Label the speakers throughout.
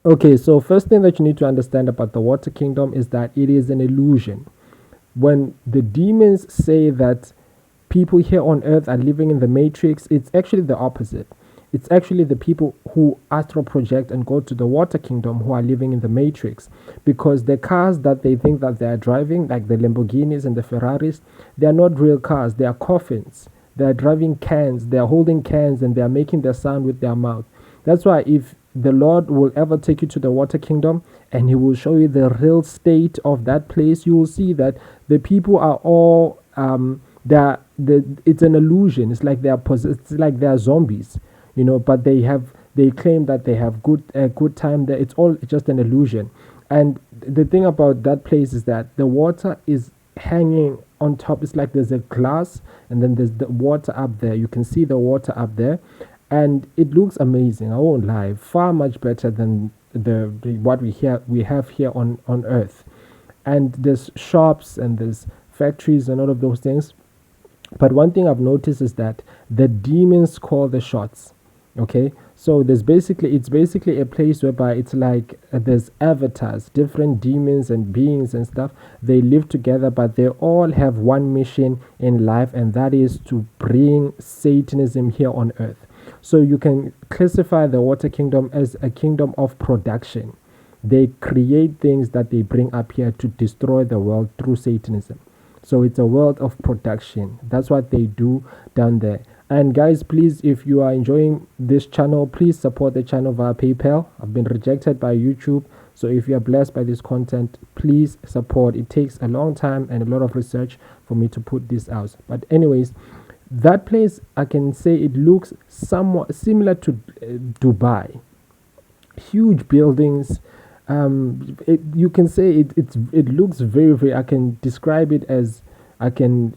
Speaker 1: Okay, so first thing that you need to understand about the water kingdom is that it is an illusion. When the demons say that people here on earth are living in the matrix, it's actually the opposite. It's actually the people who astral project and go to the water kingdom who are living in the matrix, because the cars that they think that they are driving, like the Lamborghinis and the Ferraris, they are not real cars. They are coffins. They are driving cans. They are holding cans and they are making the sound with their mouth. That's why if the Lord will ever take you to the water kingdom and he will show you the real state of that place, you will see that the people are all it's an illusion. It's like it's like they are zombies, but they claim that they have good time there. It's all just an illusion. And the thing about that place is that the water is hanging on top. It's like there's a glass and then there's the water up there. You can see the water up there, and it looks amazing. I won't lie, far much better than the what we have here on Earth. And there's shops and there's factories and all of those things. But one thing I've noticed is that the demons call the shots. Okay, so it's basically a place whereby it's like there's avatars, different demons and beings and stuff. They live together, but they all have one mission in life, and that is to bring Satanism here on earth. So you can classify the water kingdom as a kingdom of production. They create things that they bring up here to destroy the world through Satanism. So it's a world of production. That's what they do down there. And guys, please, if you are enjoying this channel, please support the channel via PayPal. I've been rejected by YouTube. So if you are blessed by this content, please support. It takes a long time and a lot of research for me to put this out. But anyways, that place, I can say it looks somewhat similar to Dubai. Huge buildings. You can say it looks very. I can describe it as I can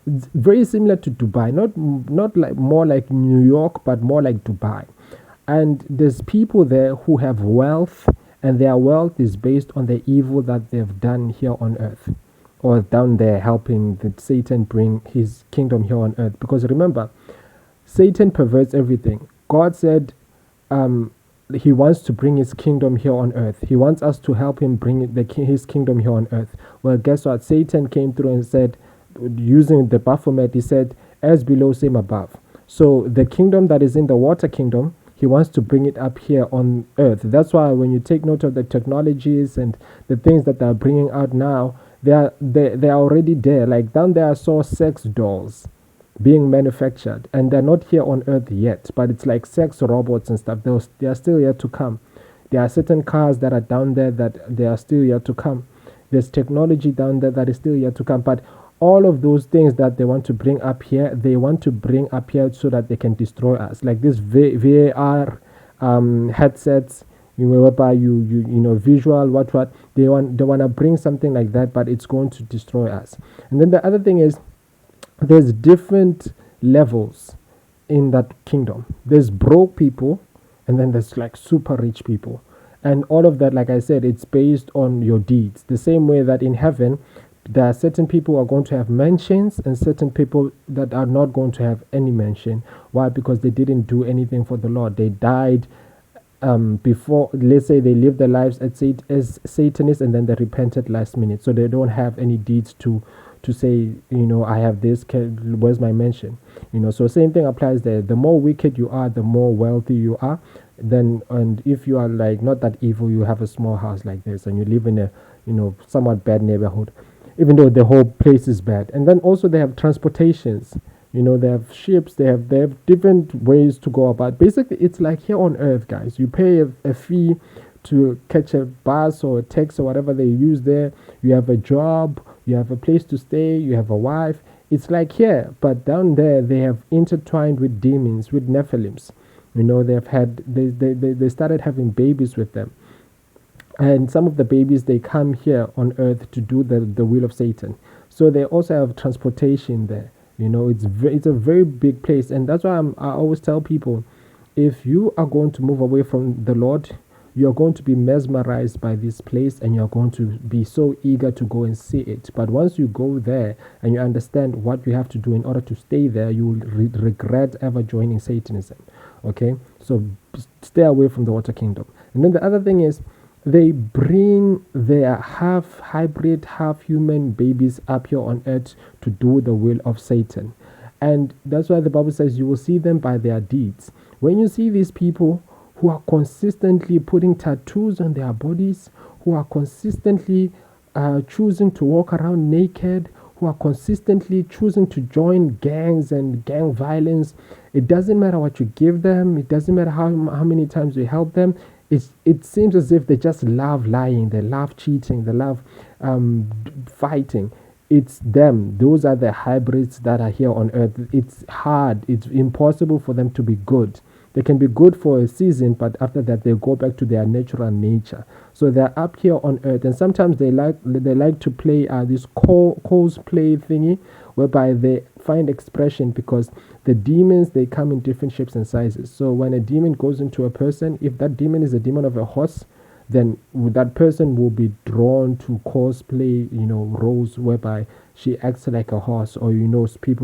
Speaker 1: it's very similar to Dubai, not like more like New York, but more like Dubai. And there's people there who have wealth, and their wealth is based on the evil that they've done here on earth, or down there helping Satan bring his kingdom here on earth. Because remember, Satan perverts everything. God said he wants to bring his kingdom here on earth. He wants us to help him bring his kingdom here on earth. Well, guess what? Satan came through and said, using the Baphomet, he said, as below, same above. So the kingdom that is in the water kingdom, he wants to bring it up here on earth. That's why when you take note of the technologies and the things that they're bringing out now, they are already there. Like down there, I saw sex dolls being manufactured, and they're not here on earth yet, but it's like sex robots and stuff. They are still yet to come. There are certain cars that are down there that they are still yet to come. There's technology down there that is still yet to come. But all of those things that they want to bring up here, they want to bring up here so that they can destroy us. Like this VAR headsets, whereby visual what they want to bring something like that, but it's going to destroy us. And then the other thing is, there's different levels in that kingdom. There's broke people, and then there's like super rich people. And all of that, like I said, it's based on your deeds. The same way that in heaven, there are certain people who are going to have mansions and certain people that are not going to have any mansion. Why? Because they didn't do anything for the Lord. They died before, let's say they lived their lives as Satanists, and then they repented last minute. So they don't have any deeds to say, I have this, where's my mention? So same thing applies there. The more wicked you are, the more wealthy you are. Then, and if you are like not that evil, you have a small house like this and you live in a somewhat bad neighborhood, even though the whole place is bad. And then also they have transportations. They have ships. They have different ways to go about. Basically, it's like here on earth, guys. You pay a fee to catch a bus or a taxi or whatever they use there. You have a job, you have a place to stay, you have a wife. It's like here, but down there they have intertwined with demons, with Nephilims. They started having babies with them. And some of the babies, they come here on earth to do the will of Satan. So they also have transportation there. It's a very big place. And that's why I always tell people, if you are going to move away from the Lord, you're going to be mesmerized by this place and you're going to be so eager to go and see it. But once you go there and you understand what you have to do in order to stay there, you will regret ever joining Satanism. Okay, so stay away from the water kingdom. And then the other thing is, they bring their half hybrid, half human babies up here on earth to do the will of Satan. And that's why the Bible says you will see them by their deeds. When you see these people who are consistently putting tattoos on their bodies, who are consistently choosing to walk around naked, who are consistently choosing to join gangs and gang violence, it doesn't matter what you give them, it doesn't matter how many times you help them. It seems as if they just love lying, they love cheating, they love fighting. It's them. Those are the hybrids that are here on earth. It's hard, it's impossible for them to be good. They can be good for a season, but after that they go back to their natural nature. So they're up here on earth, and sometimes they like to play this cosplay thingy, whereby they find expression, because the demons, they come in different shapes and sizes. So when a demon goes into a person, if that demon is a demon of a horse, then that person will be drawn to cosplay, roles whereby she acts like a horse, or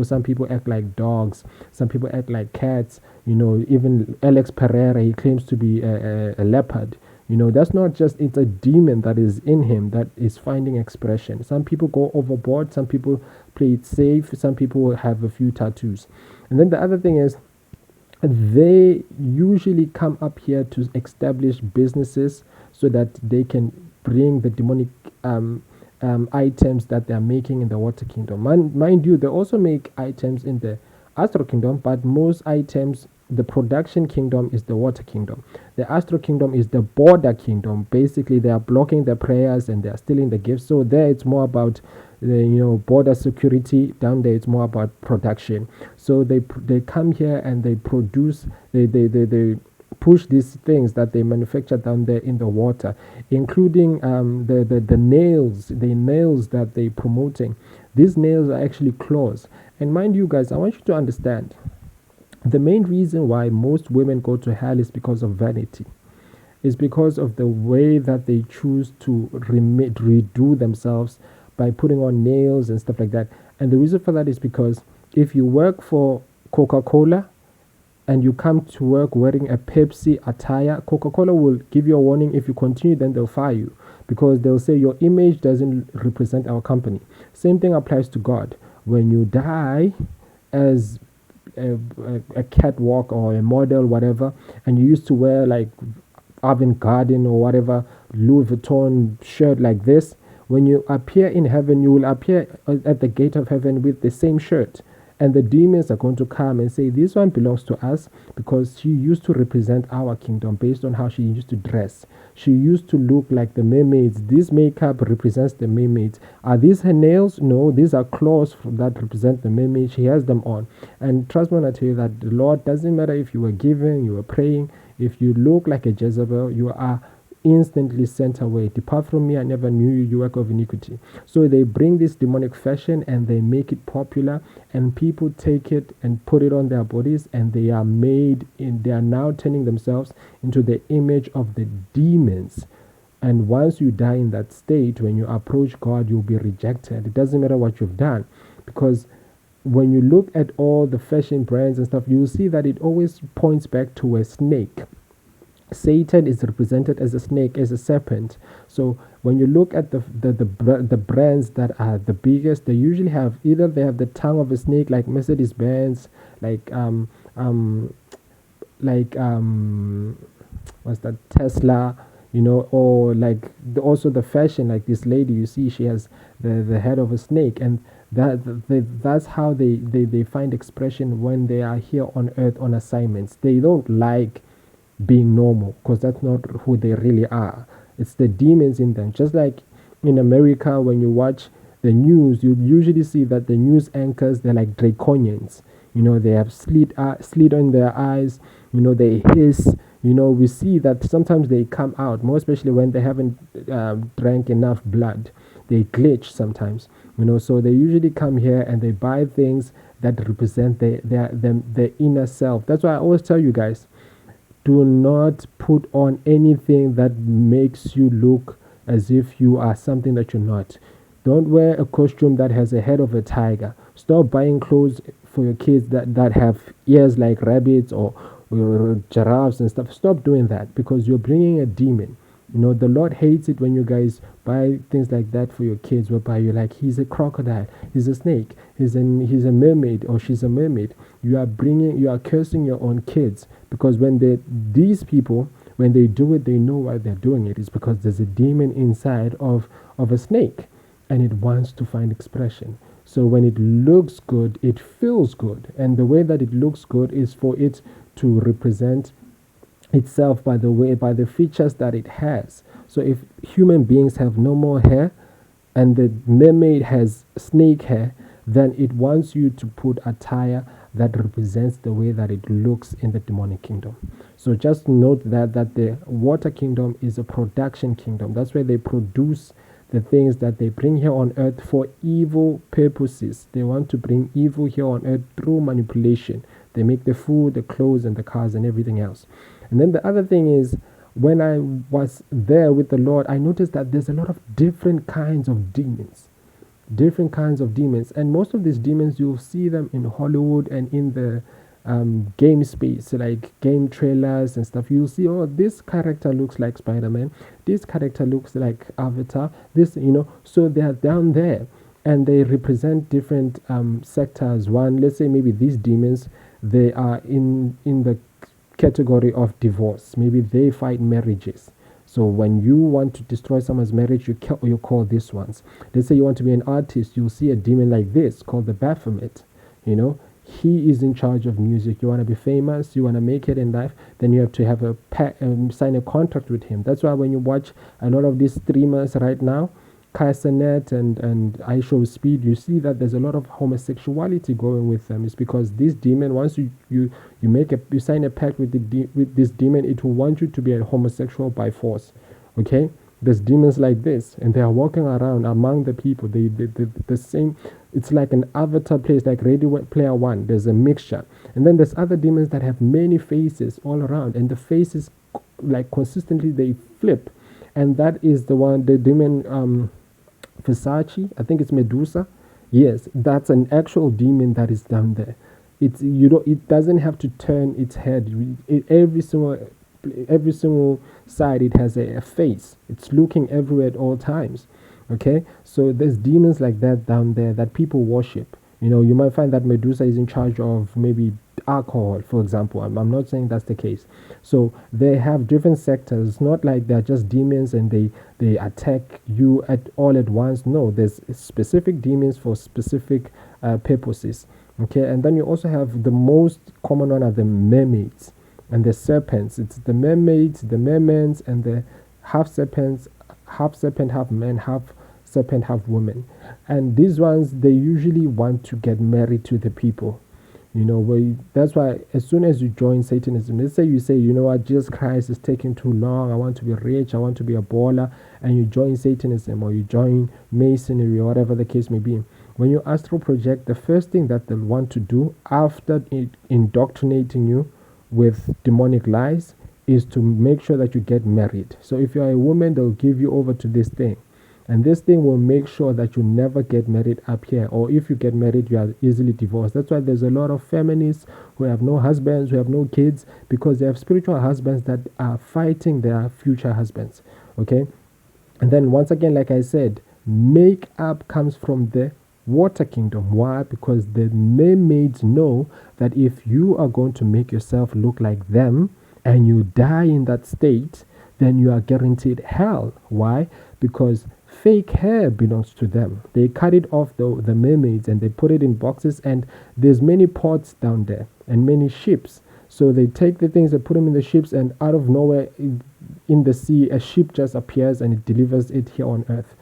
Speaker 1: some people act like dogs, some people act like cats. Even Alex Pereira, he claims to be a leopard. That's not just, it's a demon that is in him that is finding expression. Some people go overboard, some people play it safe, some people have a few tattoos. And then the other thing is, they usually come up here to establish businesses so that they can bring the demonic items that they are making in the water kingdom. Mind you, they also make items in the astral kingdom, but most items, the production kingdom is the water kingdom. The astral kingdom is the border kingdom. Basically, they are blocking the prayers and they are stealing the gifts. So there, it's more about the border security. Down there, it's more about production. So they come here and they produce. They push these things that they manufacture down there in the water, including the nails, that they promoting. These nails are actually claws. And mind you guys, I want you to understand, the main reason why most women go to hell is because of vanity. Is because of the way that they choose to redo themselves by putting on nails and stuff like that. And the reason for that is because if you work for Coca-Cola and you come to work wearing a Pepsi attire, Coca-Cola will give you a warning. If you continue, then they'll fire you, because they'll say your image doesn't represent our company. Same thing applies to God. When you die as a catwalk or a model, whatever, and you used to wear like avant-garde or whatever Louis Vuitton shirt like this, when you appear in heaven, you will appear at the gate of heaven with the same shirt, and the demons are going to come and say, this one belongs to us because she used to represent our kingdom based on how she used to dress. She used to look like the mermaids. This makeup represents the mermaids. Are these her nails? No, these are claws that represent the mermaid. She has them on. And trust me when I tell you that the Lord, doesn't matter if you were giving, you were praying, if you look like a Jezebel, you are instantly sent away. Depart from me, I never knew you, you work of iniquity. So they bring this demonic fashion and they make it popular, and people take it and put it on their bodies, and they are now turning themselves into the image of the demons. And once you die in that state, when you approach God, you'll be rejected. It doesn't matter what you've done, because when you look at all the fashion brands and stuff, you'll see that it always points back to a snake. Satan is represented as a snake, as a serpent. So when you look at the brands that are the biggest, they usually have either they have the tongue of a snake, like Mercedes-Benz, like what's that, Tesla, or like also the fashion, like this lady you see, she has the head of a snake, and that's how they find expression when they are here on earth on assignments. They don't like being normal, because that's not who they really are. It's the demons in them. Just like in America, when you watch the news, you usually see that the news anchors, they're like draconians. They have slit on their eyes, they hiss. We see that sometimes they come out, more especially when they haven't drank enough blood. They glitch sometimes, so they usually come here and they buy things that represent their inner self. That's why I always tell you guys, do not put on anything that makes you look as if you are something that you're not. Don't wear a costume that has a head of a tiger. Stop buying clothes for your kids that have ears like rabbits, or or giraffes and stuff. Stop doing that, because you're bringing a demon. The Lord hates it when you guys buy things like that for your kids, whereby you're like, he's a crocodile, he's a snake, he's a mermaid, or she's a mermaid. You are cursing your own kids, because these people, when they do it, they know why they're doing it. It's because there's a demon inside of a snake, and it wants to find expression. So when it looks good, it feels good, and the way that it looks good is for it to represent itself by the features that it has. So if human beings have no more hair and the mermaid has snake hair, then it wants you to put attire that represents the way that it looks in the demonic kingdom. So just note that the water kingdom is a production kingdom. That's where they produce the things that they bring here on earth for evil purposes. They want to bring evil here on earth through manipulation. They make the food, the clothes, and the cars, and everything else. And then the other thing is, when I was there with the Lord, I noticed that there's a lot of different kinds of demons. Different kinds of demons. And most of these demons, you'll see them in Hollywood and in the game space, like game trailers and stuff. You'll see, oh, this character looks like Spider-Man. This character looks like Avatar. So they are down there. And they represent different sectors. One, let's say maybe these demons, they are in the category of divorce. Maybe they fight marriages. So when you want to destroy someone's marriage, you call these ones. Let's say you want to be an artist, you'll see a demon like this called the Baphomet. He is in charge of music. You want to be famous, you want to make it in life, then you have to have sign a contract with him. That's why when you watch a lot of these streamers right now, Kaisernet and iShowSpeed, you see that there's a lot of homosexuality going with them. It's because this demon, once you sign a pact with this demon, it will want you to be a homosexual by force. Okay, there's demons like this, and they are walking around among the people. The same. It's like an avatar place, like Ready Player One. There's a mixture, and then there's other demons that have many faces all around, and the faces, like, consistently they flip, and that is the demon. Versace, I think it's Medusa. Yes, that's an actual demon that is down there. It doesn't have to turn its head. Every single side, it has a face. It's looking everywhere at all times. Okay, so there's demons like that down there that people worship. You might find that Medusa is in charge of maybe alcohol, for example. I'm not saying that's the case. So they have different sectors. It's not like they're just demons and they attack you all at once. No, there's specific demons for specific purposes. Okay, and then you also have the most common one are the mermaids and the serpents. It's the mermaids, the mermaids, and the half serpent, half man, half serpent, half woman. And these ones, they usually want to get married to the people. That's why as soon as you join Satanism, let's say you say, what, Jesus Christ is taking too long, I want to be rich, I want to be a baller, and you join Satanism or you join Masonry or whatever the case may be. When you astral project, the first thing that they'll want to do after indoctrinating you with demonic lies is to make sure that you get married. So if you're a woman, they'll give you over to this thing. And this thing will make sure that you never get married up here. Or if you get married, you are easily divorced. That's why there's a lot of feminists who have no husbands, who have no kids, because they have spiritual husbands that are fighting their future husbands. Okay? And then once again, like I said, makeup comes from the water kingdom. Why? Because the mermaids know that if you are going to make yourself look like them and you die in that state, then you are guaranteed hell. Why? Because fake hair belongs to them. They cut it off the mermaids and they put it in boxes, and there's many ports down there and many ships. So they take the things, they put them in the ships, and out of nowhere in the sea, a ship just appears and it delivers it here on earth.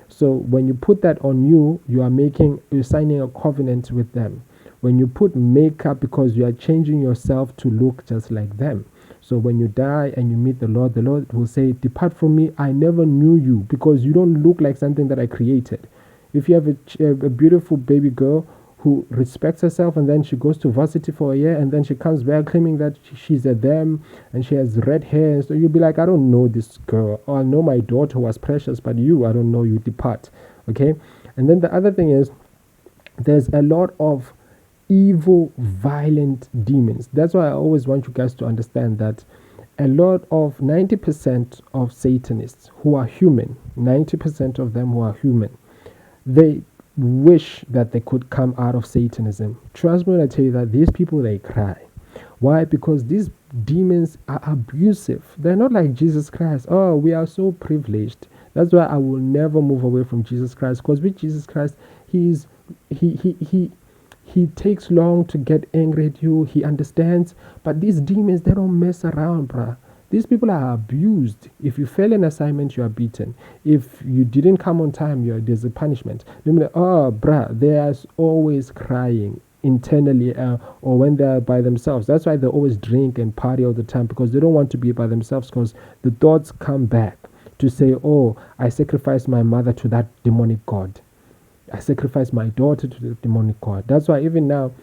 Speaker 1: So when you put that on you, you're signing a covenant with them. When you put makeup, because you are changing yourself to look just like them. So when you die and you meet the Lord will say, depart from me, I never knew you, because you don't look like something that I created. If you have a beautiful baby girl who respects herself and then she goes to varsity for a year and then she comes back claiming that she's a them and she has red hair, so you'll be like, I don't know this girl, or I know my daughter was precious, but you, I don't know you, depart. Okay. And then the other thing is, there's a lot of evil, violent demons. That's why I always want you guys to understand that a lot of 90% of Satanists who are human, 90% of them who are human, they wish that they could come out of Satanism. Trust me when I tell you that these people, they cry. Why? Because these demons are abusive. They're not like Jesus Christ. Oh, we are so privileged. That's why I will never move away from Jesus Christ. Because with Jesus Christ, he he takes long to get angry at you. He understands. But these demons, they don't mess around, bruh. These people are abused. If you fail an assignment, you are beaten. If you didn't come on time, there's a punishment. Oh, bruh, they are always crying internally or when they're by themselves. That's why they always drink and party all the time, because they don't want to be by themselves, because the thoughts come back to say, oh, I sacrificed my mother to that demonic god. I sacrificed my daughter to the demonic god. That's why even now,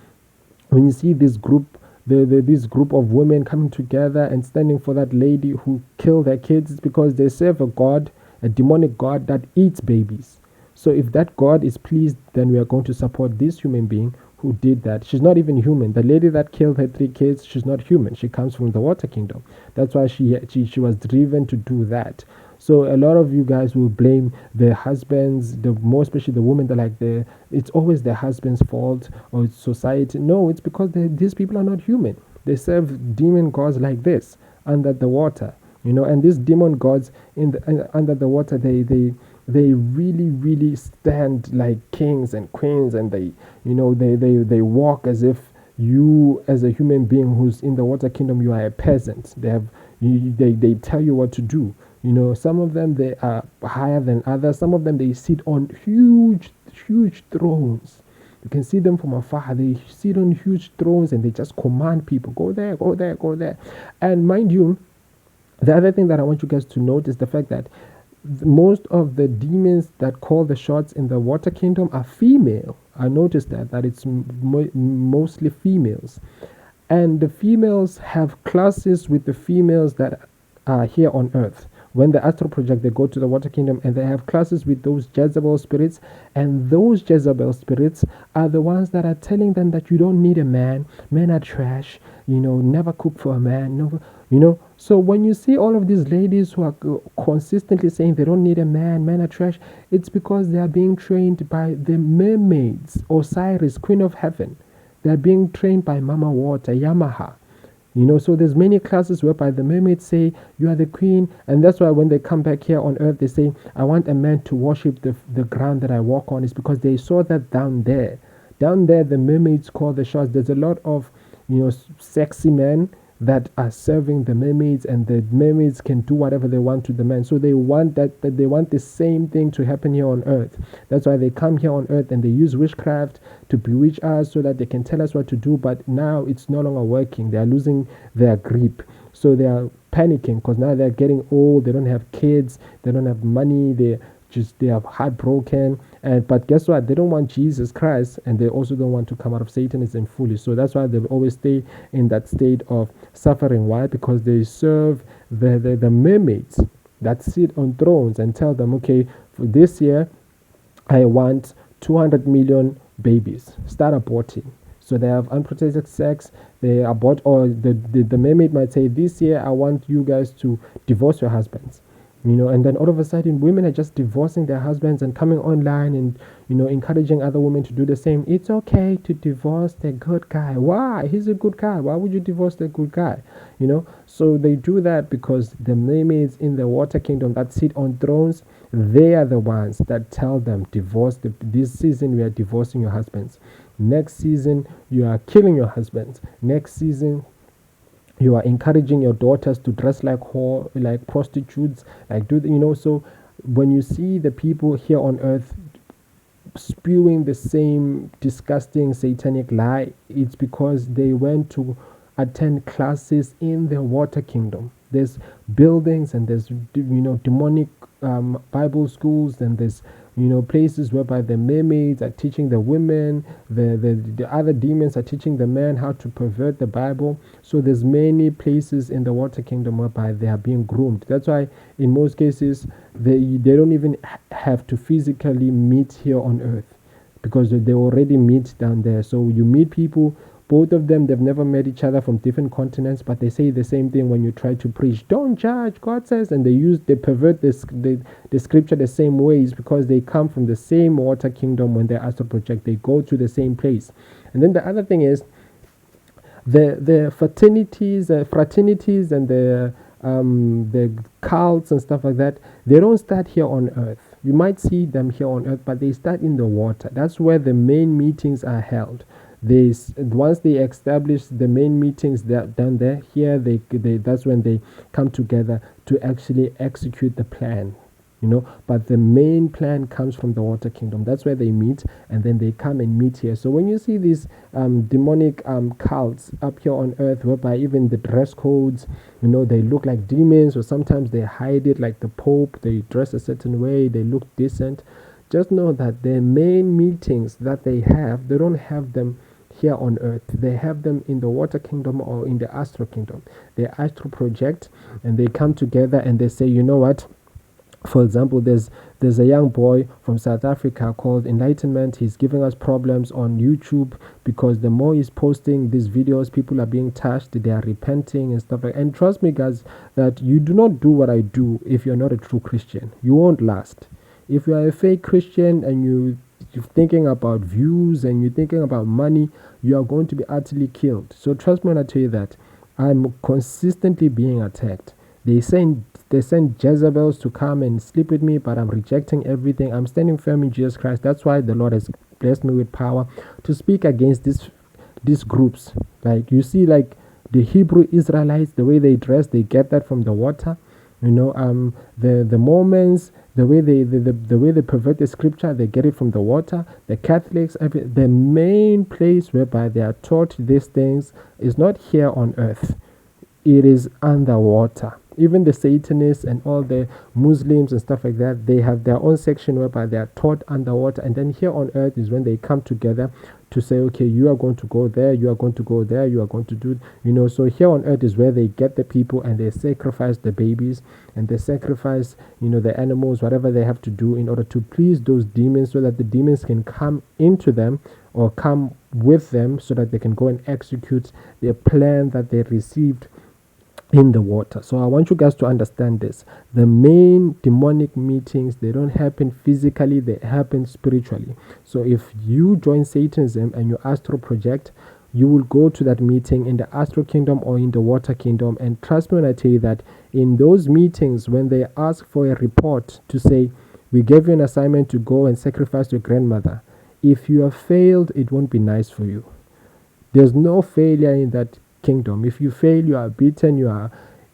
Speaker 1: when you see this group, this group of women coming together and standing for that lady who killed their kids, it's because they serve a god, a demonic god that eats babies. So if that god is pleased, then we are going to support this human being who did that. She's not even human. The lady that killed her 3 kids, she's not human. She comes from the water kingdom. That's why she was driven to do that. So a lot of you guys will blame their husbands, more especially the women. They're like, it's always their husband's fault, or it's society. No, it's because these people are not human. They serve demon gods like this under the water, and these demon gods under the water, they really, really stand like kings and queens, and they walk as if you, as a human being who's in the water kingdom, you are a peasant. They tell you what to do. Some of them, they are higher than others. Some of them, they sit on huge thrones. You can see them from afar. They sit on huge thrones and they just command people, go there, go there, go there. And mind you, the other thing that I want you guys to note is the fact that most of the demons that call the shots in the water kingdom are female. I noticed that it's mostly females. And the females have classes with the females that are here on earth. When the astral project, they go to the water kingdom and they have classes with those Jezebel spirits, and those Jezebel spirits are the ones that are telling them that you don't need a man. Men are trash. Never cook for a man. No, So when you see all of these ladies who are consistently saying they don't need a man, men are trash, it's because they are being trained by the mermaids, Osiris, Queen of Heaven. They are being trained by Mama Water, Yamaha. So there's many classes whereby the mermaids say, you are the queen. And that's why when they come back here on earth, they say, I want a man to worship the ground that I walk on. It's because they saw that down there. Down there, the mermaids call the shots. There's a lot of, sexy men that are serving the mermaids, and the mermaids can do whatever they want to the men. So they want that they want the same thing to happen here on earth. That's why they come here on earth and they use witchcraft to bewitch us so that they can tell us what to do. But now it's no longer working. They are losing their grip. So they are panicking because now they're getting old. They don't have kids. They don't have money. They are heartbroken. But guess what? They don't want Jesus Christ, and they also don't want to come out of Satanism fully. So that's why they always stay in that state of suffering. Why? Because they serve the mermaids that sit on thrones and tell them, okay, for this year, I want 200 million babies. Start aborting. So they have unprotected sex. They abort, or the mermaid might say, this year I want you guys to divorce your husbands. And then all of a sudden women are just divorcing their husbands and coming online and encouraging other women to do the same. It's okay to divorce the good guy. Why? He's a good guy. Why would you divorce the good guy? So they do that because the mermaids in the water kingdom that sit on thrones, they are the ones that tell them, divorce. This season we are divorcing your husbands. Next season you are killing your husbands. Next season you are encouraging your daughters to dress like prostitutes, So when you see the people here on earth spewing the same disgusting satanic lie, it's because they went to attend classes in the water kingdom. There's buildings and there's demonic Bible schools, and there's places whereby the mermaids are teaching the women, the other demons are teaching the men how to pervert the Bible. So there's many places in the water kingdom whereby they are being groomed. That's why in most cases they don't even have to physically meet here on earth, because they already meet down there. So you meet people, both of them, they've never met each other from different continents, but they say the same thing when you try to preach. Don't judge, God says, and they pervert the scripture the same ways, because they come from the same water kingdom. When they astral project, they go to the same place. And then the other thing is, the fraternities and the cults and stuff like that, they don't start here on earth. You might see them here on earth, but they start in the water. That's where the main meetings are held. Once they establish the main meetings down there, here that's when they come together to actually execute the plan. But the main plan comes from the water kingdom. That's where they meet, and then they come and meet here. So when you see these demonic cults up here on earth, whereby even the dress codes, they look like demons, or sometimes they hide it, like the Pope, they dress a certain way, they look decent. Just know that the main meetings that they don't have them here on earth. They have them in the water kingdom or in the astral kingdom. They astral project, and they come together and they say, you know what? For example, there's a young boy from South Africa called Enlightenment. He's giving us problems on YouTube because the more he's posting these videos, people are being touched, they are repenting and stuff like that. And trust me, guys, that you do not do what I do if you're not a true Christian. You won't last. If you are a fake Christian and you're thinking about views and you're thinking about money, you are going to be utterly killed. So trust me when I tell you that I'm consistently being attacked. They send Jezebels to come and sleep with me, but I'm rejecting everything. I'm standing firm in Jesus Christ. That's why the Lord has blessed me with power to speak against these groups. Like, you see, like the Hebrew Israelites, the way they dress, they get that from the water. The Mormons, the way they pervert the scripture, they get it from the water. The Catholics, the main place whereby they are taught these things is not here on earth. It is underwater. Even the Satanists and all the Muslims and stuff like that, they have their own section whereby they are taught underwater. And then here on earth is when they come together to say, okay, you are going to go there, you are going to go there, you are going to do, so here on earth is where they get the people and they sacrifice the babies and they sacrifice, the animals, whatever they have to do in order to please those demons, so that the demons can come into them or come with them, so that they can go and execute their plan that they received in the water. So I want you guys to understand this. The main demonic meetings, they don't happen physically, they happen spiritually. So if you join Satanism and you astral project, you will go to that meeting in the astral kingdom or in the water kingdom. And trust me when I tell you that in those meetings, when they ask for a report to say, we gave you an assignment to go and sacrifice your grandmother, if you have failed, it won't be nice for you. There's no failure in that kingdom. If you fail, you are beaten.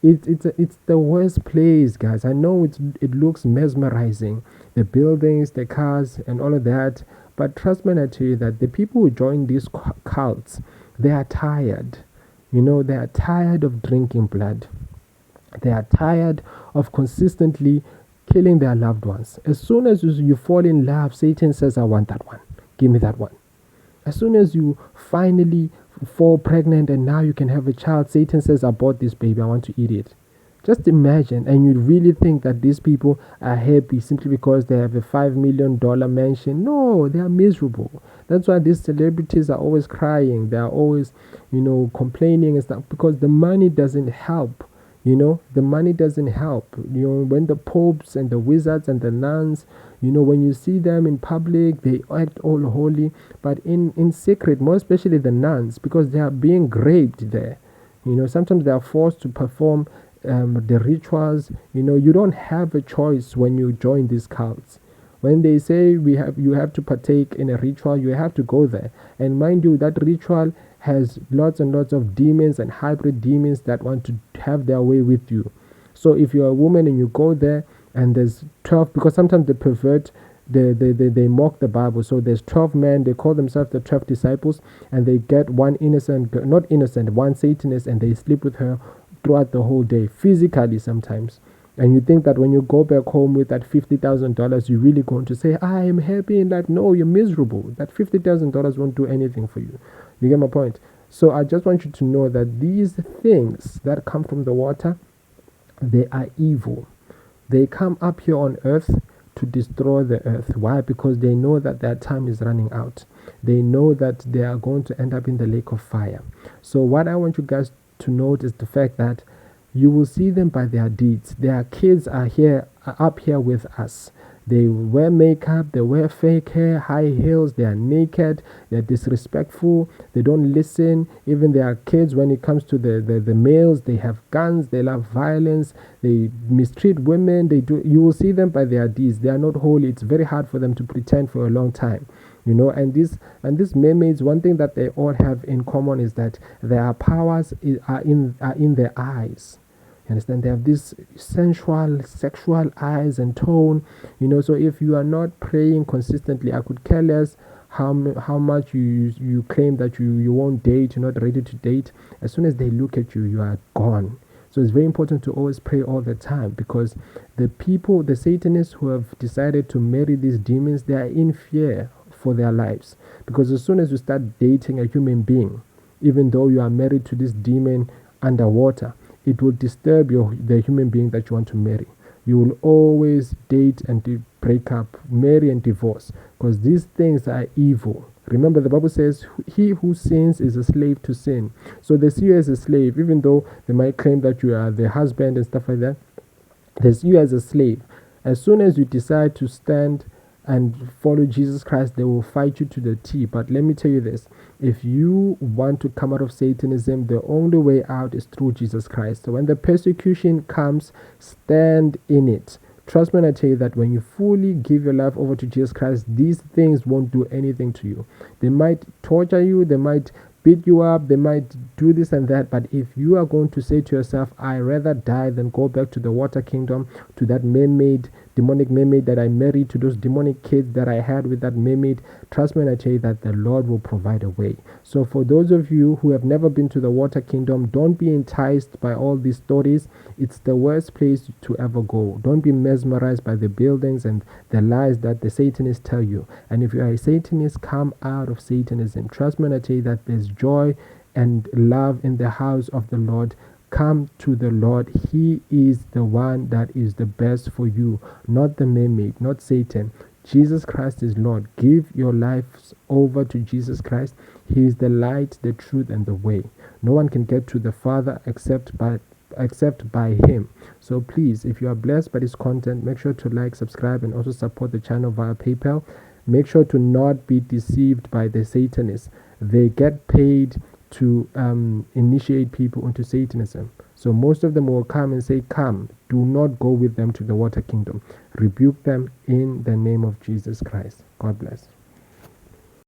Speaker 1: It's the worst place, guys. I know it looks mesmerizing, the buildings, the cars, and all of that. But trust me when I tell you that the people who join these cults, they are tired. They are tired of drinking blood. They are tired of consistently killing their loved ones. As soon as you fall in love, Satan says, I want that one. Give me that one. As soon as you finally fall pregnant and now you can have a child, Satan says, I bought this baby, I want to eat it. Just imagine, and you really think that these people are happy simply because they have a $5 million mansion. No, they are miserable. That's why these celebrities are always crying. They are always, complaining and stuff, because the money doesn't help. The money doesn't help. When the popes and the wizards and the nuns, when you see them in public, they act all holy, but in secret, more especially the nuns, because they are being raped there. Sometimes they are forced to perform the rituals. You don't have a choice when you join these cults. When they say you have to partake in a ritual, you have to go there. And mind you, that ritual has lots and lots of demons and hybrid demons that want to have their way with you. So if you're a woman and you go there and there's 12, because sometimes they pervert, they mock the Bible. So there's 12 men, they call themselves the 12 disciples, and they get one one Satanist, and they sleep with her throughout the whole day, physically sometimes. And you think that when you go back home with that $50,000, you're really going to say, I am happy in life. No, you're miserable. That $50,000 won't do anything for you. You get my point? So I just want you to know that these things that come from the water, they are evil. They come up here on earth to destroy the earth. Why? Because they know that their time is running out. They know that they are going to end up in the lake of fire. So what I want you guys to note is the fact that you will see them by their deeds. Their kids are up here with us. They wear makeup, they wear fake hair, high heels, they are naked, they're disrespectful, they don't listen. Even their kids, when it comes to the males, they have guns, they love violence, they mistreat women. You will see them by their deeds. They are not holy. It's very hard for them to pretend for a long time. And these mermaids, one thing that they all have in common is that their powers are in their eyes. You understand? They have this sensual, sexual eyes and tone. So if you are not praying consistently, I could care less how much you claim that you won't date, you're not ready to date. As soon as they look at you, you are gone. So it's very important to always pray all the time, because the Satanists who have decided to marry these demons, they are in fear for their lives. Because as soon as you start dating a human being, even though you are married to this demon underwater, it will disturb the human being that you want to marry. You will always date and break up, marry and divorce, because these things are evil. Remember, the Bible says, he who sins is a slave to sin. So they see you as a slave, even though they might claim that you are the husband and stuff like that. They see you as a slave. As soon as you decide to stand and follow Jesus Christ, they will fight you to the T. But let me tell you this: if you want to come out of Satanism, the only way out is through Jesus Christ. So when the persecution comes, stand in it. Trust me when I tell you that when you fully give your life over to Jesus Christ, these things won't do anything to you. They might torture you, they might beat you up, they might do this and that, but if you are going to say to yourself, I rather die than go back to the water kingdom, to that demonic mermaid that I married, to those demonic kids that I had with that mermaid, trust me when I tell you that the Lord will provide a way. So for those of you who have never been to the water kingdom, don't be enticed by all these stories. It's the worst place to ever go. Don't be mesmerized by the buildings and the lies that the Satanists tell you. And if you are a Satanist, come out of Satanism. Trust me when I tell you that there's joy and love in the house of the Lord. Come to the Lord. He is the one that is the best for you, not the mermaid, not Satan. Jesus Christ is Lord. Give your lives over to Jesus Christ. He is the light, the truth, and the way. No one can get to the Father except by him. So please, if you are blessed by this content, make sure to like, subscribe, and also support the channel via PayPal. Make sure to not be deceived by the Satanists. They get paid to initiate people into Satanism. So most of them will come and say, come, do not go with them to the water kingdom. Rebuke them in the name of Jesus Christ. God bless.